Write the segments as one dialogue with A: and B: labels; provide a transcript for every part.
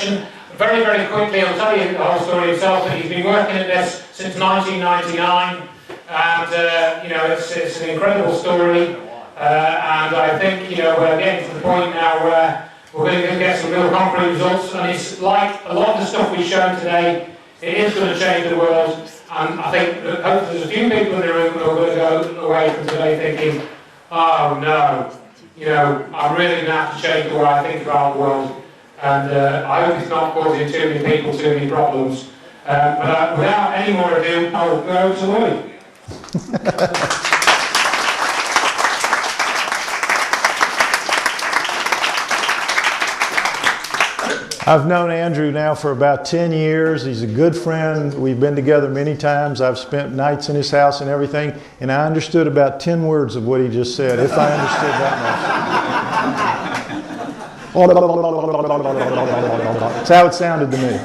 A: demonstration. Very, very quickly, I'll tell you the whole story himself, but he's been working at this since 1999, and you know, it's an incredible story, and I think, you know, we're getting to the point now where we're going to get some real concrete results, and it's like a lot of the stuff we've shown today, it is going to change the world, and I think that hopefully there's a few people in the room who are going to go away from today thinking, oh no, you know, I'm really going to have to change the way I think about the world, and I hope it's not causing too many people too many problems. But without any more ado, I'll go to Lloyd.
B: I've known Andrew now for about 10 years. He's a good friend. We've been together many times. I've spent nights in his house and everything, and I understood about 10 words of what he just said, if I understood that much. That's how it sounded to me.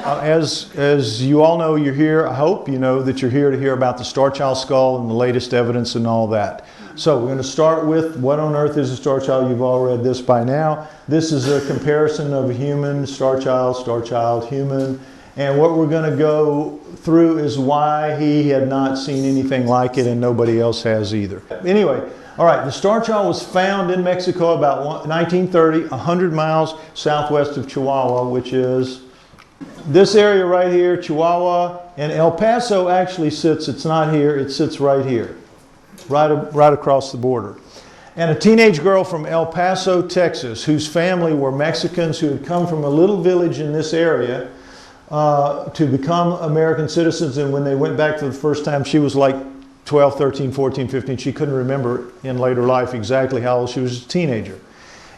B: As you all know, you're here. I hope you know that you're here to hear about the Starchild skull and the latest evidence and all that. So we're going to start with what on earth is a Starchild. You've all read this by now. This is a comparison of a human, Starchild, human. And what we're going to go through is why he had not seen anything like it and nobody else has either. Anyway, all right, the Starchild was found in Mexico about 1930, 100 miles southwest of Chihuahua, which is this area right here, Chihuahua. And El Paso actually sits, it's not here, it sits right here. Right across the border. And a teenage girl from El Paso, Texas, whose family were Mexicans who had come from a little village in this area to become American citizens. And when they went back for the first time, she was like 12, 13, 14, 15. She couldn't remember in later life exactly how old she was, a teenager.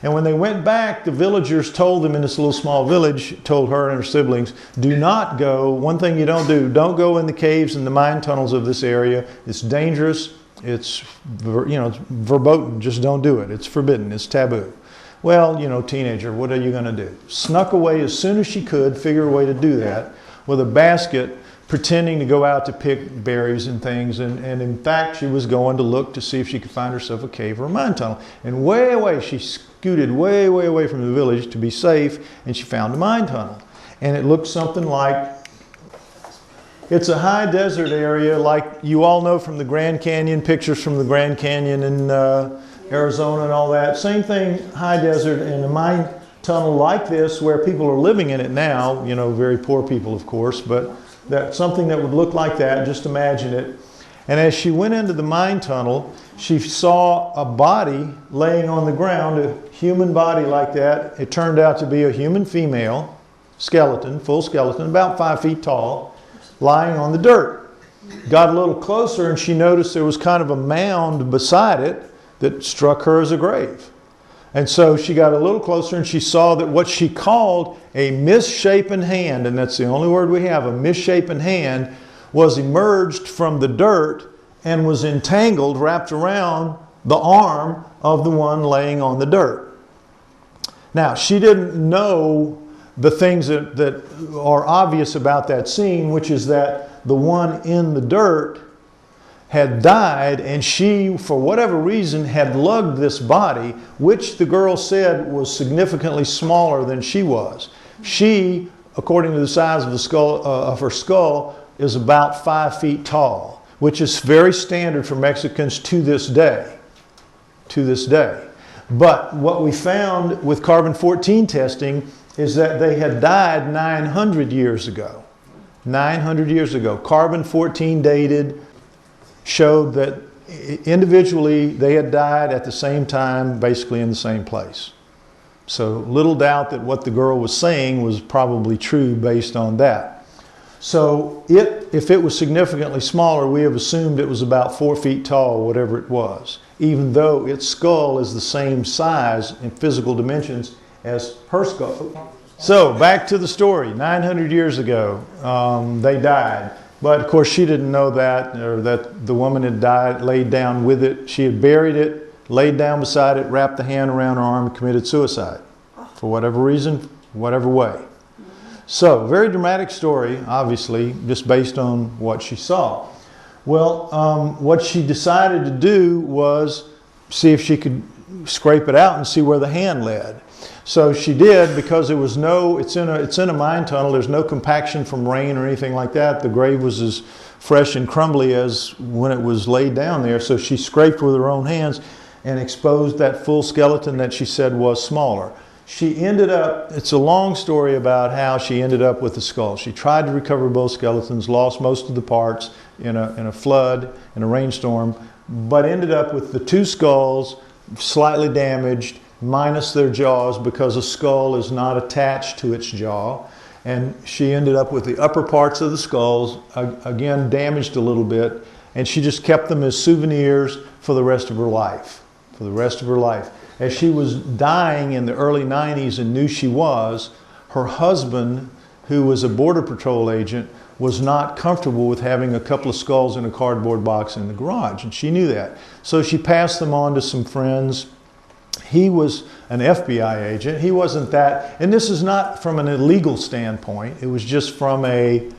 B: And when they went back, the villagers told them in this little small village, told her and her siblings, do not go, one thing you don't go in the caves and the mine tunnels of this area. It's dangerous. It's, you know, it's verboten, just don't do it. It's forbidden, it's taboo. Well, you know, teenager, what are you going to do? Snuck away as soon as she could, figure a way to do that, with a basket, pretending to go out to pick berries and things. And in fact, she was going to look to see if she could find herself a cave or a mine tunnel. And way away, she scooted way, way away from the village to be safe, and she found a mine tunnel. And it looked something like, it's a high desert area like you all know from the Grand Canyon, pictures from the Grand Canyon in Arizona and all that. Same thing, high desert, and a mine tunnel like this where people are living in it now, you know, very poor people of course, but that something that would look like that, just imagine it. And as she went into the mine tunnel, she saw a body laying on the ground, a human body like that. It turned out to be a human female, skeleton, full skeleton, about 5 feet tall, lying on the dirt. Got a little closer and she noticed there was kind of a mound beside it that struck her as a grave. And so she got a little closer and she saw that what she called a misshapen hand, and that's the only word we have, a misshapen hand, was emerged from the dirt and was entangled, wrapped around the arm of the one laying on the dirt. Now, she didn't know the things that are obvious about that scene, which is that the one in the dirt had died, and she, for whatever reason, had lugged this body, which the girl said was significantly smaller than she was. She, according to the size of the skull, of her skull, is about 5 feet tall, which is very standard for Mexicans to this day. To this day. But what we found with carbon-14 testing is that they had died 900 years ago. 900 years ago. Carbon-14 dated, showed that individually they had died at the same time, basically in the same place. So little doubt that what the girl was saying was probably true based on that. So if it was significantly smaller, we have assumed it was about 4 feet tall, whatever it was, even though its skull is the same size in physical dimensions as her skull. So back to the story. 900 years ago, they died. But of course she didn't know that, or that the woman had died, laid down with it. She had buried it, laid down beside it, wrapped the hand around her arm, and committed suicide. For whatever reason, whatever way. So, very dramatic story, obviously, just based on what she saw. Well, what she decided to do was see if she could scrape it out and see where the hand led. So she did, because there was no, it's in a mine tunnel, there's no compaction from rain or anything like that. The grave was as fresh and crumbly as when it was laid down there. So she scraped with her own hands and exposed that full skeleton that she said was smaller. She ended up, it's a long story about how she ended up with the skull. She tried to recover both skeletons, lost most of the parts in a flood, in a rainstorm, but ended up with the two skulls slightly damaged, minus their jaws, because a skull is not attached to its jaw. And she ended up with the upper parts of the skulls, again damaged a little bit, and she just kept them as souvenirs for the rest of her life. For the rest of her life. As she was dying in the early 90s and knew she was, her husband, who was a Border Patrol agent, was not comfortable with having a couple of skulls in a cardboard box in the garage, and she knew that. So she passed them on to some friends. He was an FBI agent. He wasn't that, and this is not from an illegal standpoint, it was just from a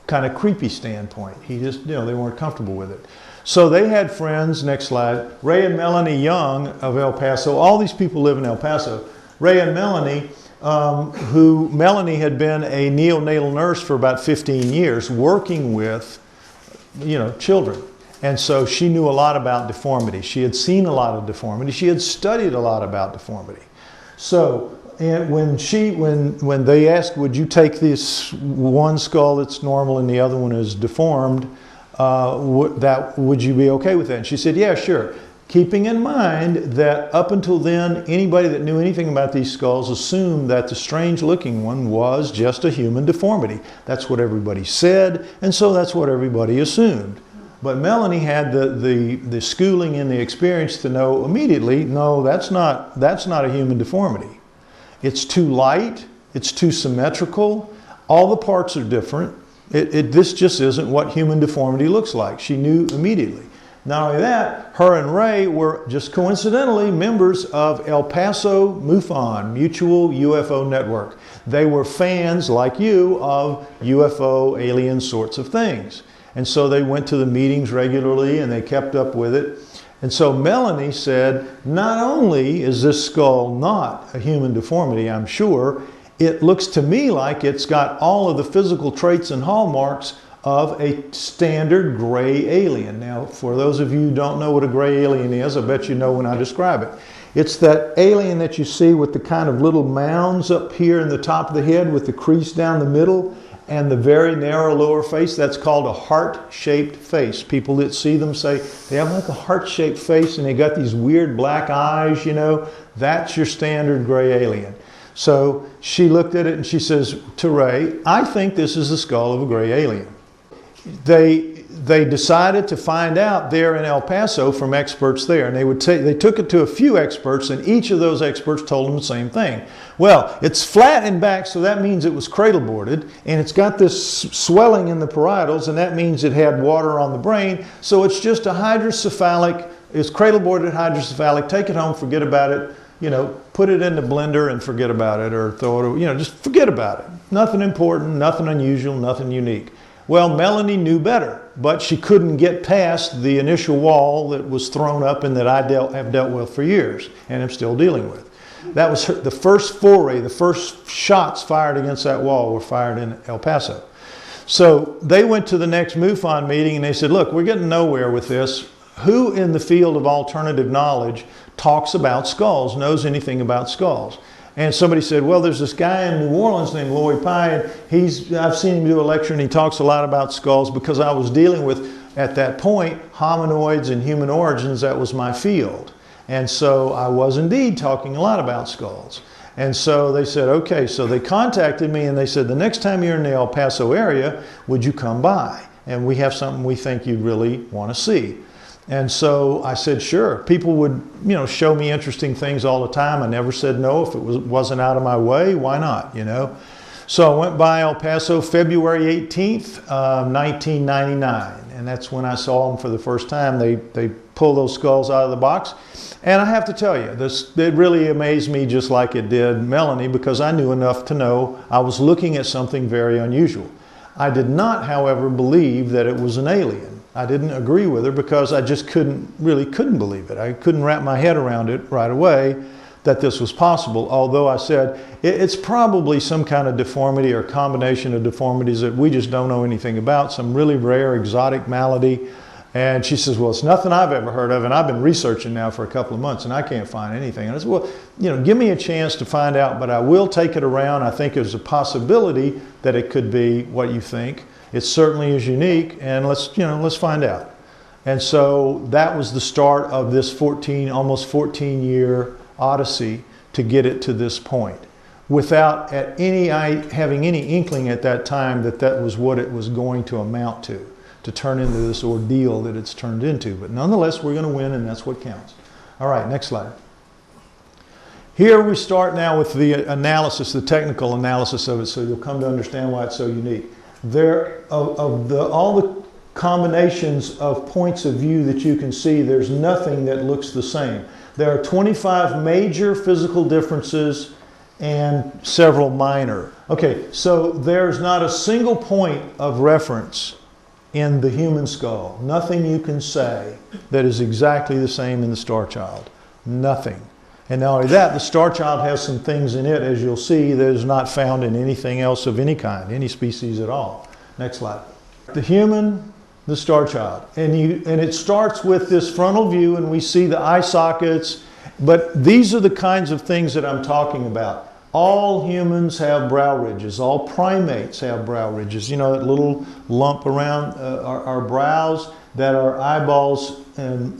B: kind of creepy standpoint. He just, they weren't comfortable with it. So they had friends, next slide, Ray and Melanie Young of El Paso. All these people live in El Paso. Ray and Melanie, Melanie had been a neonatal nurse for about 15 years, working with, children. And so she knew a lot about deformity. She had seen a lot of deformity. She had studied a lot about deformity. So when they asked, would you take this one skull that's normal and the other one is deformed, would you be okay with that? And she said, yeah, sure. Keeping in mind that up until then, anybody that knew anything about these skulls assumed that the strange looking one was just a human deformity. That's what everybody said, and so that's what everybody assumed. But Melanie had the schooling and the experience to know immediately, no, that's not a human deformity. It's too light, it's too symmetrical, all the parts are different. This just isn't what human deformity looks like. She knew immediately. Not only that, her and Ray were just coincidentally members of El Paso MUFON, Mutual UFO Network. They were fans, like you, of UFO, alien sorts of things. And so they went to the meetings regularly and they kept up with it. And so Melanie said, not only is this skull not a human deformity, I'm sure, it looks to me like it's got all of the physical traits and hallmarks of a standard gray alien. Now, for those of you who don't know what a gray alien is, I bet you know when I describe it. It's that alien that you see with the kind of little mounds up here in the top of the head with the crease down the middle and the very narrow lower face. That's called a heart-shaped face. People that see them say they have like a heart-shaped face and they got these weird black eyes, That's your standard gray alien. So she looked at it and she says to Ray, I think this is the skull of a gray alien. They decided to find out there in El Paso from experts there, and they took it to a few experts, and each of those experts told them the same thing. Well, it's flat in back, so that means it was cradle boarded, and it's got this swelling in the parietals, and that means it had water on the brain, so it's just a hydrocephalic, it's cradle boarded hydrocephalic, take it home, forget about it, put it in the blender and forget about it, or throw it, just forget about it. Nothing important, nothing unusual, nothing unique. Well, Melanie knew better, but she couldn't get past the initial wall that was thrown up and that I have dealt with for years and am still dealing with. That was the first foray, the first shots fired against that wall were fired in El Paso. So they went to the next MUFON meeting and they said, look, we're getting nowhere with this. Who in the field of alternative knowledge talks about skulls, knows anything about skulls? And somebody said, well, there's this guy in New Orleans named Lloyd Pye, and I've seen him do a lecture and he talks a lot about skulls because I was dealing with, at that point, hominoids and human origins. That was my field. And so I was indeed talking a lot about skulls. And so they said, okay, so they contacted me and they said, the next time you're in the El Paso area, would you come by? And we have something we think you'd really want to see. And so I said, sure. People would, show me interesting things all the time. I never said no if it wasn't out of my way. Why not, So I went by El Paso February 18th, 1999. And that's when I saw them for the first time. They pulled those skulls out of the box. And I have to tell you, it really amazed me just like it did Melanie, because I knew enough to know I was looking at something very unusual. I did not, however, believe that it was an alien. I didn't agree with her because I just couldn't believe it. I couldn't wrap my head around it right away. that this was possible, although I said it's probably some kind of deformity or combination of deformities that we just don't know anything about, some really rare exotic malady. And she says, well, it's nothing I've ever heard of, and I've been researching now for a couple of months, and I can't find anything. And I said, well, give me a chance to find out, but I will take it around. I think there's a possibility that it could be what you think. It certainly is unique, and let's find out. And so that was the start of this almost 14-year odyssey to get it to this point, without having any inkling at that time that that was what it was going to amount to turn into this ordeal that it's turned into. But nonetheless, we're going to win, and that's what counts. All right, next slide. Here we start now with the analysis, the technical analysis of it, so you'll come to understand why it's so unique. All the combinations of points of view that you can see, there's nothing that looks the same. There are 25 major physical differences and several minor. Okay, so there's not a single point of reference in the human skull. Nothing you can say that is exactly the same in the Starchild. Nothing. And not only that, the Starchild has some things in it, as you'll see, that is not found in anything else of any kind, any species at all. Next slide. The human, the Starchild. And it starts with this frontal view, and we see the eye sockets, but these are the kinds of things that I'm talking about. All humans have brow ridges. All primates have brow ridges. That little lump around our brows that our eyeballs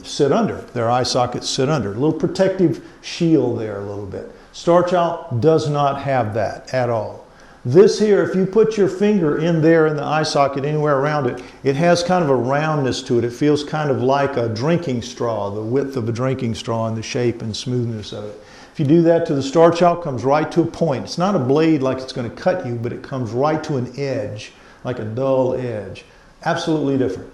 B: sit under. Their eye sockets sit under. A little protective shield there a little bit. Starchild does not have that at all. This here, if you put your finger in there in the eye socket anywhere around it, it has kind of a roundness to it. It feels kind of like a drinking straw, the width of a drinking straw and the shape and smoothness of it. If you do that to the Starchild, it comes right to a point. It's not a blade like it's going to cut you, but it comes right to an edge, like a dull edge. Absolutely different.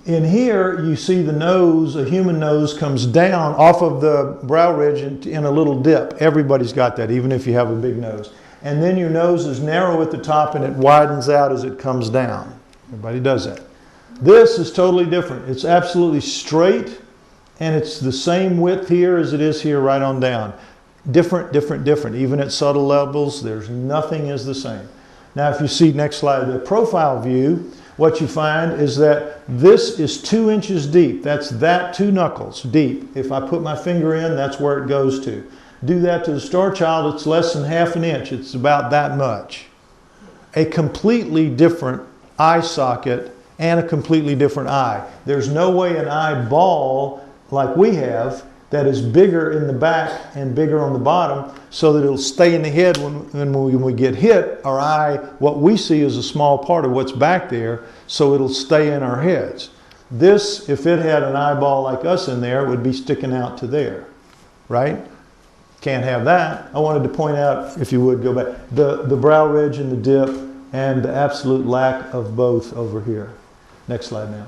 B: In here, you see the nose, a human nose comes down off of the brow ridge in a little dip. Everybody's got that, even if you have a big nose. And then your nose is narrow at the top and it widens out as it comes down. Everybody does that. This is totally different. It's absolutely straight. And it's the same width here as it is here right on down. Different, different, different. Even at subtle levels, there's nothing is the same. Now, if you see, next slide, the profile view, what you find is that this is 2 inches deep. That's 2 knuckles deep. If I put my finger in, that's where it goes to. Do that to the Starchild, it's less than ½ an inch. It's about that much. A completely different eye socket and a completely different eye. There's no way an eyeball like we have, that is bigger in the back and bigger on the bottom, so that it'll stay in the head when we get hit. Our eye, what we see is a small part of what's back there, so it'll stay in our heads. This, if it had an eyeball like us in there, it would be sticking out to there, right? Can't have that. I wanted to point out, if you would go back, the brow ridge and the dip, and the absolute lack of both over here. Next slide now.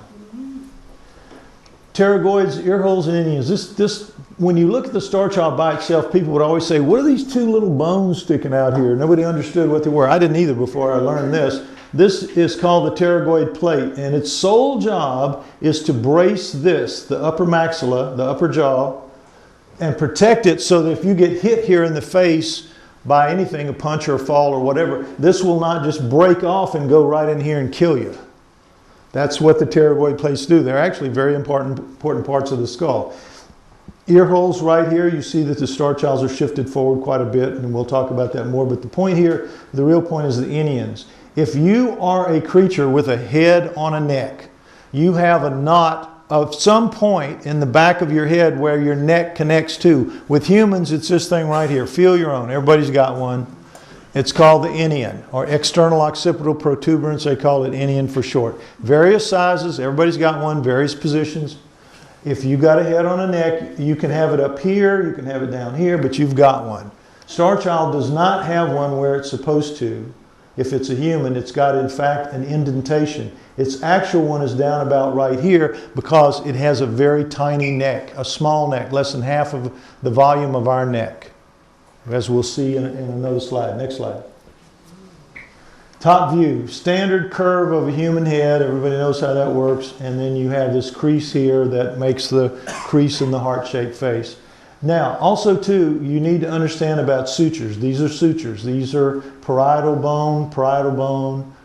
B: Pterygoids, ear holes, and Indians. When you look at the Starchild by itself, people would always say, what are these 2 little bones sticking out here? Nobody understood what they were. I didn't either before I learned this. This is called the pterygoid plate, and its sole job is to brace this, the upper maxilla, the upper jaw, and protect it so that if you get hit here in the face by anything, a punch or a fall or whatever, this will not just break off and go right in here and kill you. That's what the pterygoid plates do. They're actually very important parts of the skull. Ear holes right here, you see that the Starchilds are shifted forward quite a bit, and we'll talk about that more. But the point here, the real point is the Indians. If you are a creature with a head on a neck, you have a knot of some point in the back of your head where your neck connects to. With humans, it's this thing right here. Feel your own. Everybody's got one. It's called the inion, or external occipital protuberance. They call it inion for short. Various sizes. Everybody's got one. Various positions. If you've got a head on a neck, you can have it up here. You can have it down here, but you've got one. Starchild does not have one where it's supposed to. If it's a human, it's got, in fact, an indentation. Its actual one is down about right here because it has a very tiny neck, a small neck, less than half of the volume of our neck, as we'll see in another slide. Next slide. Top view, standard curve of a human head. Everybody knows how that works. And then you have this crease here that makes the crease in the heart-shaped face. Now, also too, you need to understand about sutures. These are sutures. These are parietal bone,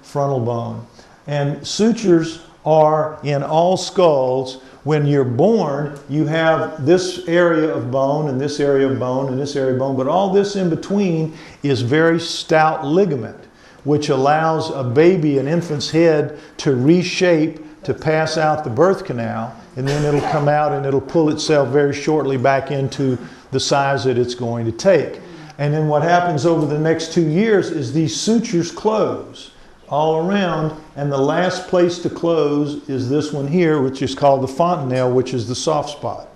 B: frontal bone. And sutures are in all skulls. When you're born, you have this area of bone and this area of bone and this area of bone, but all this in between is very stout ligament, which allows a baby, an infant's head, to reshape, to pass out the birth canal, and then it'll come out and it'll pull itself very shortly back into the size that it's going to take. And then what happens over the next 2 years is these sutures close all around, and the last place to close is this one here, which is called the fontanelle, which is the soft spot,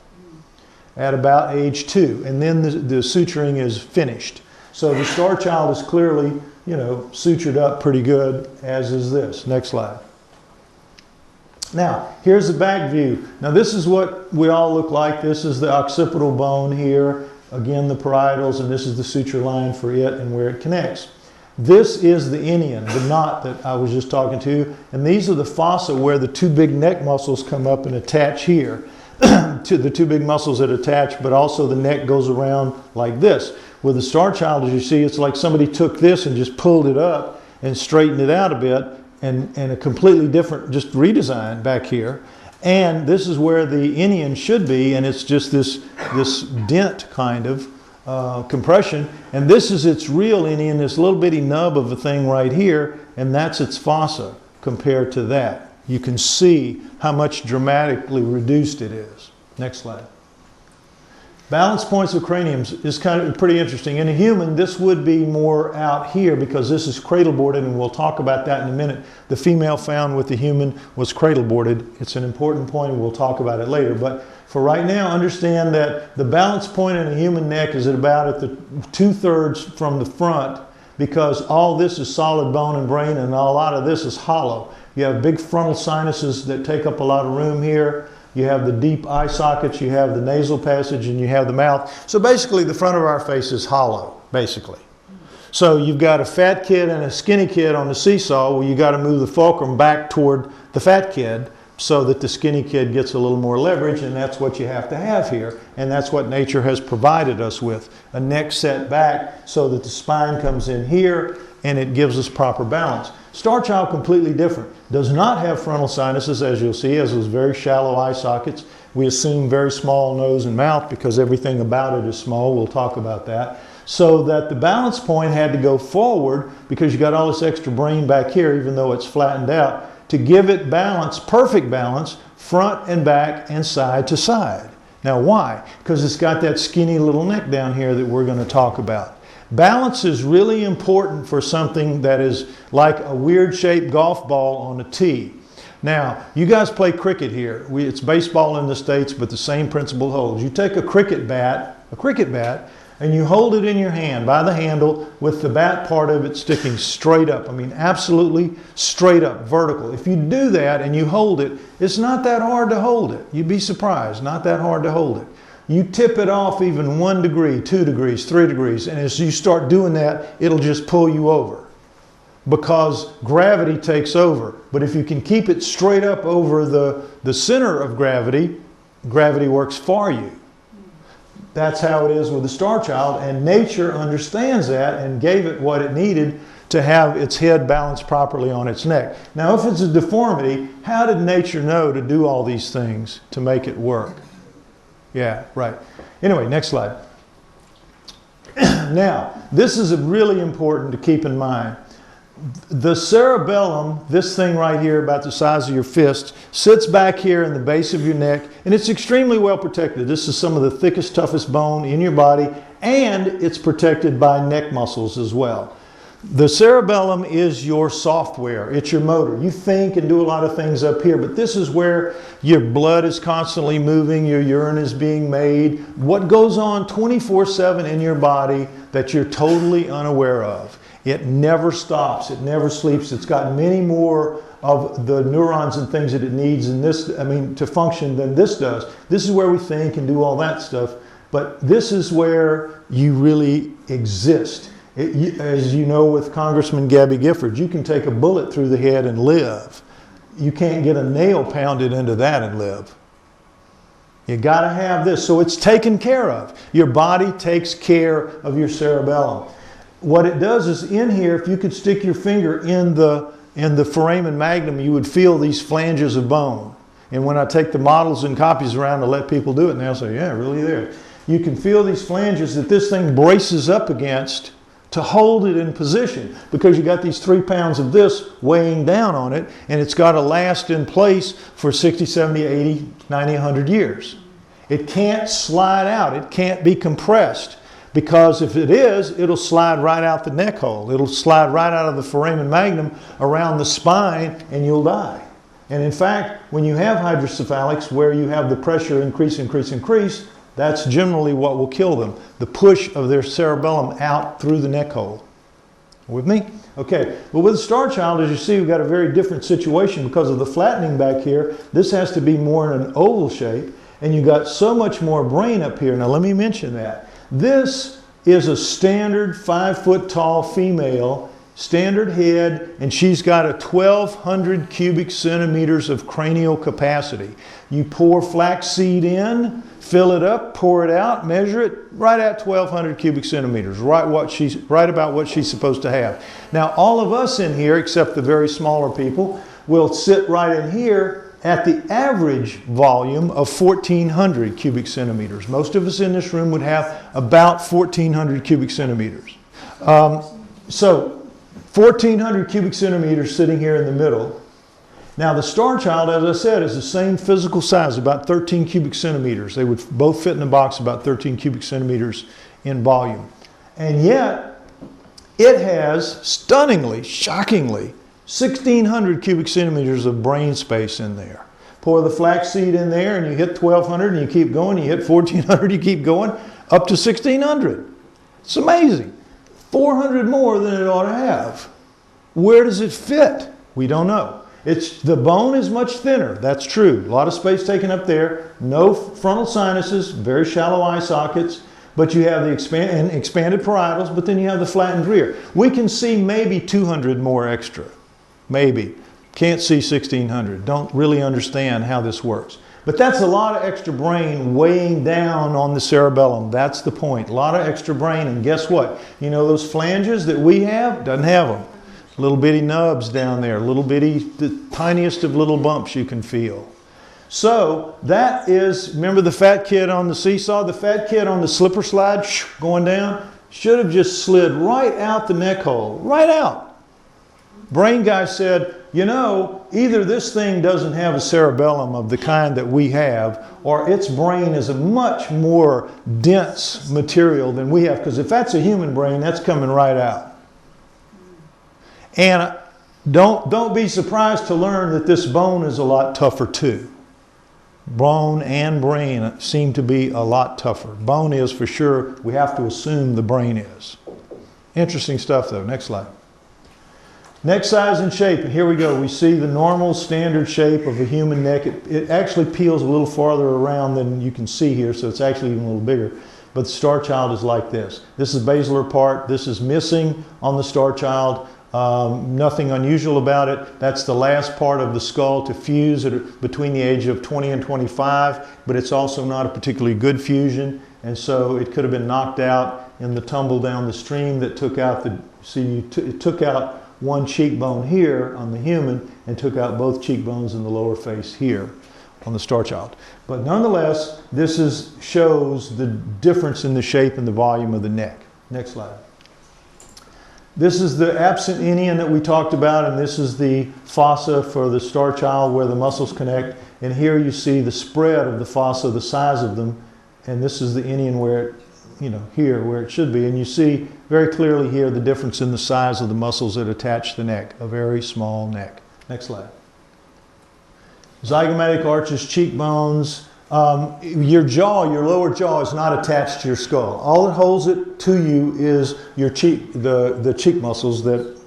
B: at about age 2. And then the suturing is finished. So the Starchild is clearly, you know, sutured up pretty good, as is this. Next slide. Now, here's the back view. Now, this is what we all look like. This is the occipital bone here. Again, the parietals, and this is the suture line for it and where it connects. This is the inion, the knot that I was just talking to. And these are the fossa where the two big neck muscles come up and attach here. To the two big muscles that attach, but also the neck goes around like this. With the Starchild, as you see, it's like somebody took this and just pulled it up and straightened it out a bit, and a completely different, just redesign back here. And this is where the inion should be, and it's just this dent kind of compression. And this is its real inion, this little bitty nub of a thing right here, and that's its fossa compared to that. You can see how much dramatically reduced it is. Next slide. Balance points of craniums is kind of pretty interesting. In a human, this would be more out here because this is cradle boarded, and we'll talk about that in a minute. The female found with the human was cradle boarded. It's an important point, and we'll talk about it later. But for right now, understand that the balance point in a human neck is at about the 2/3 from the front, because all this is solid bone and brain, and a lot of this is hollow. You have big frontal sinuses that take up a lot of room here. You have the deep eye sockets, you have the nasal passage, and you have the mouth. So basically the front of our face is hollow, basically. So you've got a fat kid and a skinny kid on the seesaw. Well, you got to move the fulcrum back toward the fat kid so that the skinny kid gets a little more leverage, and that's what you have to have here. And that's what nature has provided us with. A neck set back so that the spine comes in here and it gives us proper balance. Starchild, completely different. Does not have frontal sinuses, as you'll see, as those very shallow eye sockets. We assume very small nose and mouth because everything about it is small. We'll talk about that. So that the balance point had to go forward because you got all this extra brain back here, even though it's flattened out, to give it balance, perfect balance, front and back and side to side. Now why? Because it's got that skinny little neck down here that we're going to talk about. Balance is really important for something that is like a weird shaped golf ball on a tee. Now, you guys play cricket here. It's baseball in the States, but the same principle holds. You take a cricket bat, and you hold it in your hand by the handle with the bat part of it sticking straight up. I mean, absolutely straight up, vertical. If you do that and you hold it, it's not that hard to hold it. You'd be surprised, not that hard to hold it. You tip it off even 1 degree, 2 degrees, 3 degrees, and as you start doing that, it'll just pull you over because gravity takes over. But if you can keep it straight up over the center of gravity, gravity works for you. That's how it is with the Starchild, and nature understands that and gave it what it needed to have its head balanced properly on its neck. Now, if it's a deformity, how did nature know to do all these things to make it work? Yeah, right. Anyway, next slide. Now, this is really important to keep in mind. The cerebellum, this thing right here about the size of your fist, sits back here in the base of your neck, and it's extremely well protected. This is some of the thickest, toughest bone in your body, and it's protected by neck muscles as well. The cerebellum is your software. It's your motor. You think and do a lot of things up here, but this is where your blood is constantly moving, your urine is being made. What goes on 24/7 in your body that you're totally unaware of. It never stops. It never sleeps. It's got many more of the neurons and things that it needs in this, to function than this does. This is where we think and do all that stuff, but this is where you really exist. As you know, with Congressman Gabby Giffords, you can take a bullet through the head and live. You can't get a nail pounded into that and live. You got to have this. So it's taken care of. Your body takes care of your cerebellum. What it does is in here, if you could stick your finger in the foramen magnum, you would feel these flanges of bone. And when I take the models and copies around to let people do it, and they'll say, yeah, really there. You can feel these flanges that this thing braces up against to hold it in position, because you got these 3 pounds of this weighing down on it, and it's got to last in place for 60, 70, 80, 90, 100 years. It can't slide out. It can't be compressed, because if it is, it'll slide right out the neck hole. It'll slide right out of the foramen magnum around the spine, and you'll die. And in fact, when you have hydrocephalics where you have the pressure increase, that's generally what will kill them. The push of their cerebellum out through the neck hole. With me? Okay. But with Starchild, as you see, we've got a very different situation because of the flattening back here. This has to be more in an oval shape, and you've got so much more brain up here. Now let me mention that. This is a standard 5-foot tall female, standard head, and she's got a 1,200 cubic centimeters of cranial capacity. You pour flaxseed in, fill it up, pour it out, measure it, right at 1,200 cubic centimeters, right about what she's supposed to have. Now, all of us in here, except the very smaller people, will sit right in here at the average volume of 1,400 cubic centimeters. Most of us in this room would have about 1,400 cubic centimeters. So 1,400 cubic centimeters sitting here in the middle. Now the Starchild, as I said, is the same physical size, about 13 cubic centimeters. They would both fit in a box about 13 cubic centimeters in volume. And yet, it has stunningly, shockingly, 1,600 cubic centimeters of brain space in there. Pour the flaxseed in there and you hit 1,200 and you keep going, you hit 1,400, you keep going, up to 1,600. It's amazing. 400 more than it ought to have. Where does it fit? We don't know. The bone is much thinner, that's true. A lot of space taken up there, no frontal sinuses, very shallow eye sockets, but you have the expanded parietals, but then you have the flattened rear. We can see maybe 200 more extra, maybe. Can't see 1,600, don't really understand how this works. But that's a lot of extra brain weighing down on the cerebellum. That's the point, a lot of extra brain, and guess what? You know those flanges that we have? Doesn't have them. Little bitty nubs down there, little bitty, the tiniest of little bumps you can feel. So that is, remember the fat kid on the seesaw? The fat kid on the slipper slide going down should have just slid right out the neck hole, right out. Brain guy said, you know, either this thing doesn't have a cerebellum of the kind that we have, or its brain is a much more dense material than we have, because if that's a human brain, that's coming right out. And don't be surprised to learn that this bone is a lot tougher too. Bone and brain seem to be a lot tougher. Bone is for sure. We have to assume the brain is. Interesting stuff though. Next slide. Neck size and shape. And here we go. We see the normal standard shape of a human neck. It actually peels a little farther around than you can see here, so it's actually even a little bigger. But the Starchild is like this. This is basilar part. This is missing on the Starchild. Nothing unusual about it. That's the last part of the skull to fuse between the age of 20 and 25, but it's also not a particularly good fusion, and so it could have been knocked out in the tumble down the stream that took out it took out one cheekbone here on the human and took out both cheekbones in the lower face here on the Starchild. But nonetheless, this shows the difference in the shape and the volume of the neck. Next slide. This is the absent inion that we talked about, and this is the fossa for the Starchild where the muscles connect. And here you see the spread of the fossa, the size of them, and this is the inion where here where it should be. And you see very clearly here the difference in the size of the muscles that attach the neck, a very small neck. Next slide. Zygomatic arches, cheekbones. Your jaw, your lower jaw is not attached to your skull. All that holds it to you is your cheek, the cheek muscles that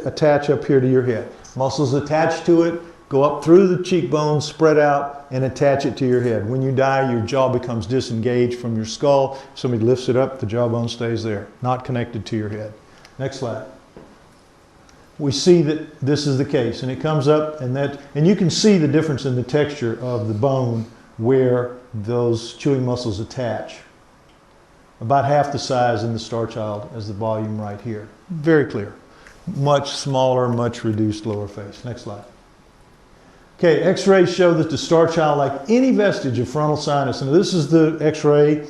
B: attach up here to your head. Muscles attached to it, go up through the cheekbones, spread out, and attach it to your head. When you die, your jaw becomes disengaged from your skull. Somebody lifts it up, the jawbone stays there, not connected to your head. Next slide. We see that this is the case, and it comes up, and you can see the difference in the texture of the bone where those chewing muscles attach. About half the size in the Starchild as the volume right here. Very clear. Much smaller, much reduced lower face. Next slide. Okay, x-rays show that the Starchild, like any vestige of frontal sinus, and this is the x-ray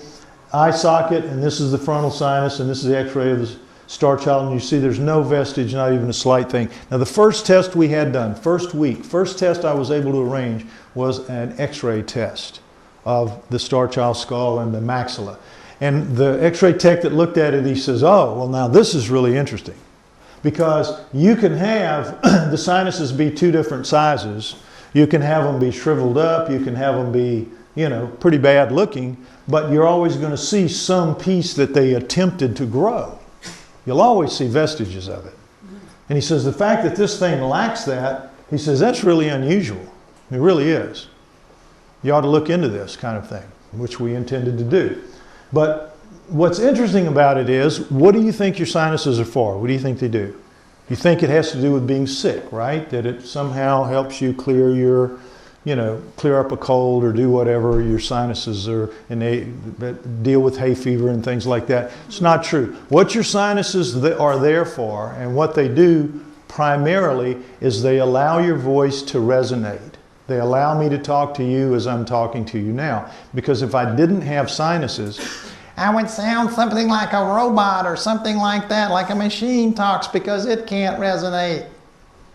B: eye socket, and this is the frontal sinus, and this is the x-ray of the Starchild, and you see there's no vestige, not even a slight thing. Now the first test we had done, first test I was able to arrange was an x-ray test of the Starchild skull and the maxilla. And the x-ray tech that looked at it, he says, oh, well now this is really interesting. Because you can have the sinuses be two different sizes. You can have them be shriveled up, you can have them be, pretty bad looking, but you're always going to see some piece that they attempted to grow. You'll always see vestiges of it. And he says the fact that this thing lacks that, he says that's really unusual. It really is. You ought to look into this kind of thing, which we intended to do. But what's interesting about it is, what do you think your sinuses are for? What do you think they do? You think it has to do with being sick, right? That it somehow helps you clear your, clear up a cold or do whatever your sinuses are, and they deal with hay fever and things like that. It's not true. What your sinuses are there for, and what they do primarily, is they allow your voice to resonate. They allow me to talk to you as I'm talking to you now. Because if I didn't have sinuses, I would sound something like a robot or something like that, like a machine talks, because it can't resonate.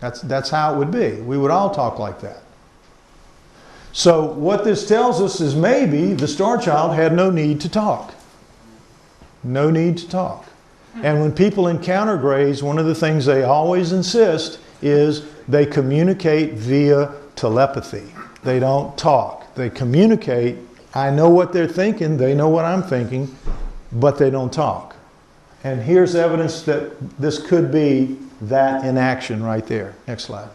B: That's how it would be. We would all talk like that. So what this tells us is maybe the Starchild had no need to talk. No need to talk. And when people encounter grays, one of the things they always insist is they communicate via telepathy. They don't talk. They communicate. I know what they're thinking. They know what I'm thinking, but they don't talk. And here's evidence that this could be that in action right there. Next slide.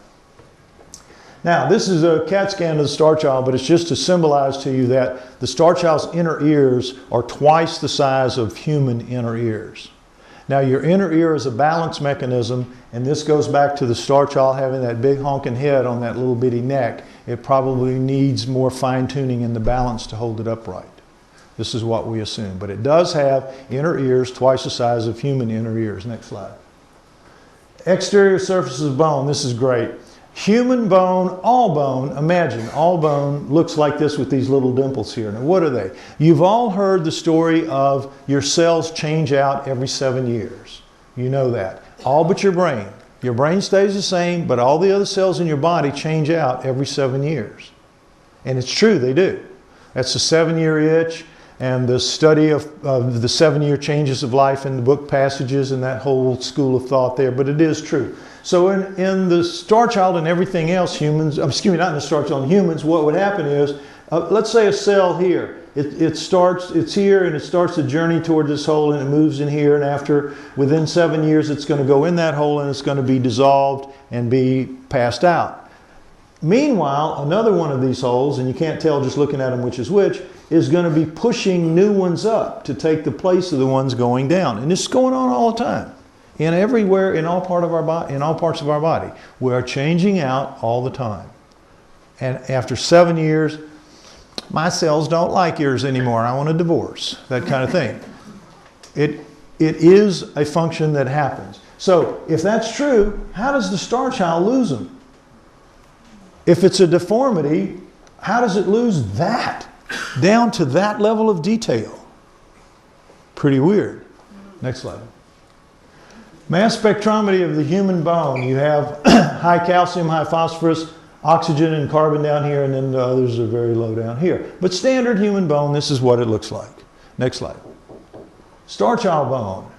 B: Now, this is a CAT scan of the Starchild, but it's just to symbolize to you that the Starchild's inner ears are twice the size of human inner ears. Now, your inner ear is a balance mechanism, and this goes back to the Starchild having that big honking head on that little bitty neck. It probably needs more fine-tuning in the balance to hold it upright. This is what we assume. But it does have inner ears twice the size of human inner ears. Next slide. Exterior surfaces of bone. This is great. Human bone, imagine, all bone looks like this with these little dimples here. Now, what are they? You've all heard the story of your cells change out every 7 years. You know that. All but your brain. Your brain stays the same, but all the other cells in your body change out every 7 years. And it's true, they do. That's the 7-year itch, and the study of the 7-year changes of life in the book Passages and that whole school of thought there, but it is true. So in the Starchild and everything else, humans, excuse me, not in the Starchild, in humans, what would happen is, let's say a cell here. It's here and it starts a journey toward this hole and it moves in here, and within 7 years it's going to go in that hole and it's going to be dissolved and be passed out. Meanwhile, another one of these holes, and you can't tell just looking at them which is which, is going to be pushing new ones up to take the place of the ones going down. And this is going on all the time. And everywhere, in all parts of our body. We are changing out all the time. And after 7 years, my cells don't like yours anymore. I want a divorce. That kind of thing. It is a function that happens. So if that's true, how does the Starchild lose them? If it's a deformity, how does it lose that? Down to that level of detail. Pretty weird. Next slide. Mass spectrometry of the human bone. You have high calcium, high phosphorus, oxygen and carbon down here, and then the others are very low down here. But standard human bone, this is what it looks like. Next slide. Starchild bone.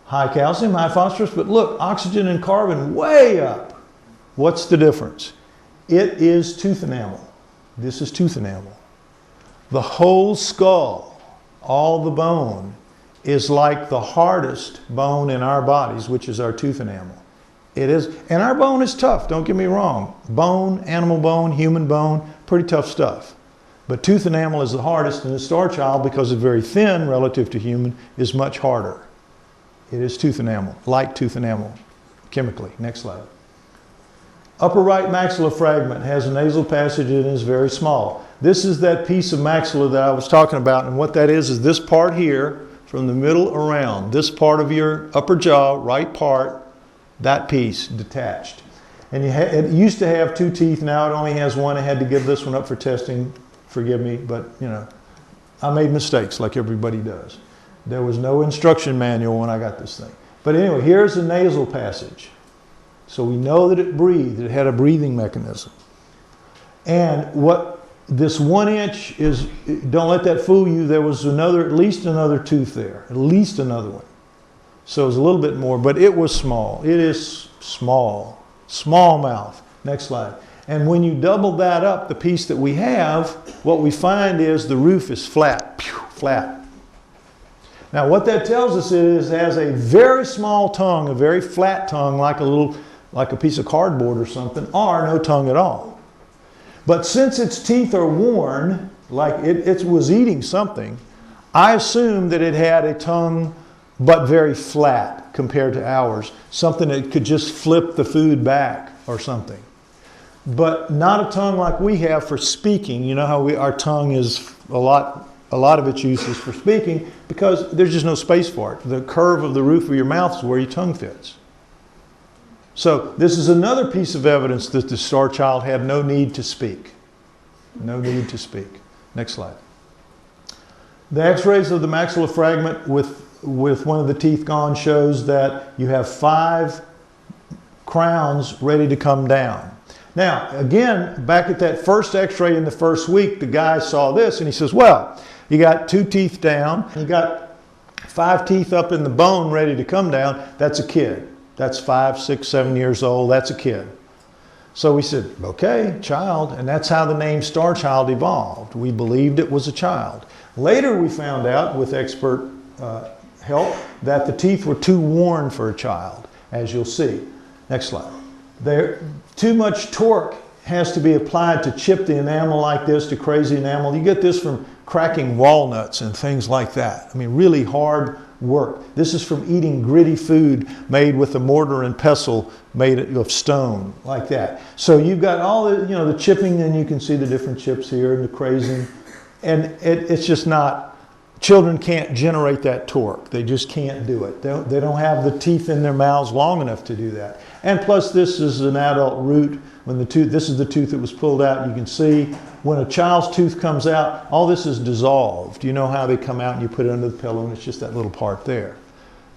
B: High calcium, high phosphorus, but look, oxygen and carbon way up. What's the difference? It is tooth enamel. This is tooth enamel. The whole skull, all the bone, is like the hardest bone in our bodies, which is our tooth enamel. It is, and our bone is tough, don't get me wrong. Bone, animal bone, human bone, pretty tough stuff. But tooth enamel is the hardest, and the Starchild, because it's very thin relative to human, is much harder. It is tooth enamel, like tooth enamel, chemically. Next slide. Upper right maxilla fragment has a nasal passage and is very small. This is that piece of maxilla that I was talking about, and what that is this part here, from the middle around, this part of your upper jaw, right part, that piece detached. And it used to have 2 teeth, now it only has 1. I had to give this one up for testing, forgive me, but you know, I made mistakes like everybody does. There was no instruction manual when I got this thing. But anyway, here's the nasal passage. So we know that it breathed, it had a breathing mechanism. And what this 1 inch is, don't let that fool you, there was at least another tooth there, at least another one. So it was a little bit more, but it was small. It is small, small mouth. Next slide. And when you double that up, the piece that we have, what we find is the roof is flat, flat. Now what that tells us is it has a very small tongue, a very flat tongue, like a piece of cardboard or something, or no tongue at all. But since its teeth are worn, like it was eating something, I assume that it had a tongue but very flat compared to ours, something that could just flip the food back or something. But not a tongue like we have for speaking. You know how our tongue is a lot of its use is for speaking because there's just no space for it. The curve of the roof of your mouth is where your tongue fits. So this is another piece of evidence that the Starchild had no need to speak. No need to speak. Next slide. The x-rays of the maxilla fragment with one of the teeth gone shows that you have 5 crowns ready to come down. Now, again, back at that first x-ray in the first week, the guy saw this and he says, well, you got 2 teeth down, you got 5 teeth up in the bone ready to come down. That's a kid. That's 5, 6, 7 years old. That's a kid. So we said, okay, child. And that's how the name Starchild evolved. We believed it was a child. Later we found out with expert help that the teeth were too worn for a child, as you'll see. Next slide. Too much torque has to be applied to chip the enamel like this, to crazy enamel. You get this from cracking walnuts and things like that. I mean, really hard work. This is from eating gritty food made with a mortar and pestle made of stone, like that. So you've got all the, the chipping, and you can see the different chips here and the crazing. And it's just not, children can't generate that torque. They just can't do it. They don't have the teeth in their mouths long enough to do that. And plus this is an adult root. When this is the tooth that was pulled out, you can see when a child's tooth comes out, all this is dissolved. You know how they come out and you put it under the pillow and it's just that little part there.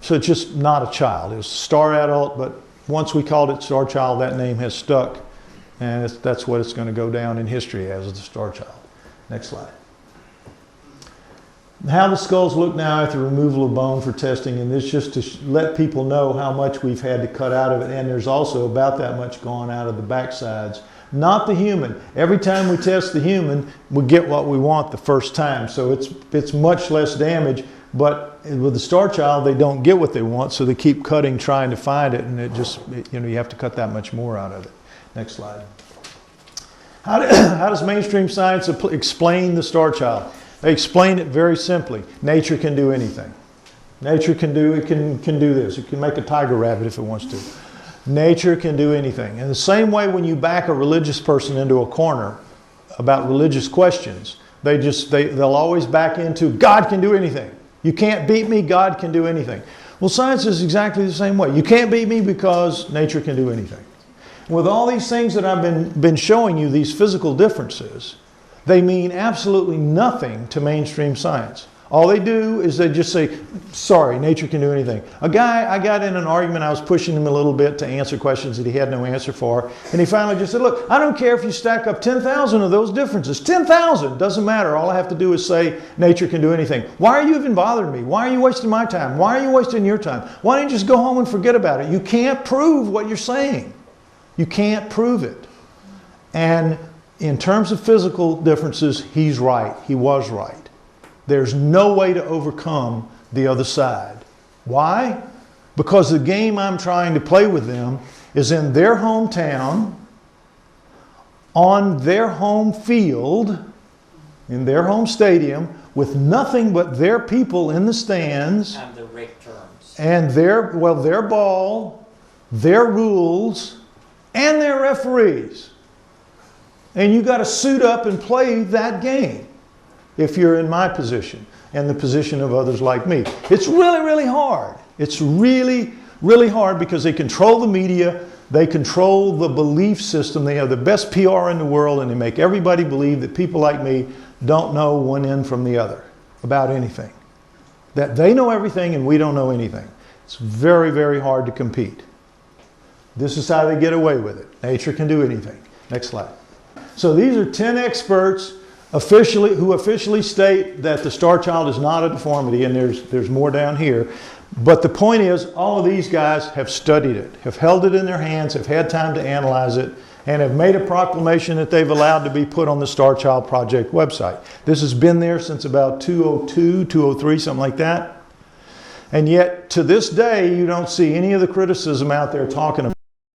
B: So it's just not a child. It was a star adult, but once we called it Starchild, that name has stuck. And that's what it's going to go down in history as, the Starchild. Next slide. How the skulls look now after removal of bone for testing, and this just to let people know how much we've had to cut out of it, and there's also about that much gone out of the backsides. Not the human. Every time we test the human, we get what we want the first time, so it's much less damage, but with the Starchild, they don't get what they want, so they keep cutting, trying to find it, and you have to cut that much more out of it. Next slide. How does mainstream science explain the Starchild? They explain it very simply. Nature can do anything. Nature can do this. It can make a tiger rabbit if it wants to. Nature can do anything. In the same way, when you back a religious person into a corner about religious questions, they'll always back into God can do anything. You can't beat me, God can do anything. Well, science is exactly the same way. You can't beat me because nature can do anything. With all these things that I've been showing you, these physical differences, they mean absolutely nothing to mainstream science. All they do is they just say, sorry, nature can do anything. A guy, I got in an argument, I was pushing him a little bit to answer questions that he had no answer for, and he finally just said, look, I don't care if you stack up 10,000 of those differences. 10,000, doesn't matter. All I have to do is say nature can do anything. Why are you even bothering me? Why are you wasting my time? Why are you wasting your time? Why don't you just go home and forget about it? You can't prove what you're saying. You can't prove it. And in terms of physical differences, he's right. He was right. There's no way to overcome the other side. Why? Because the game I'm trying to play with them is in their hometown, on their home field, in their home stadium, with nothing but their people in the stands.
C: And the rate terms.
B: And their ball, their rules, and they're referees. And you got to suit up and play that game if you're in my position and the position of others like me. It's really, really hard. It's really, really hard because they control the media, they control the belief system, they have the best PR in the world, and they make everybody believe that people like me don't know one end from the other about anything. That they know everything and we don't know anything. It's very, very hard to compete. This is how they get away with it. Nature can do anything. Next slide. So these are 10 experts who officially state that the Starchild is not a deformity, and there's more down here. But the point is, all of these guys have studied it, have held it in their hands, have had time to analyze it, and have made a proclamation that they've allowed to be put on the Starchild Project website. This has been there since about 2002, 2003, something like that. And yet, to this day, you don't see any of the criticism out there talking about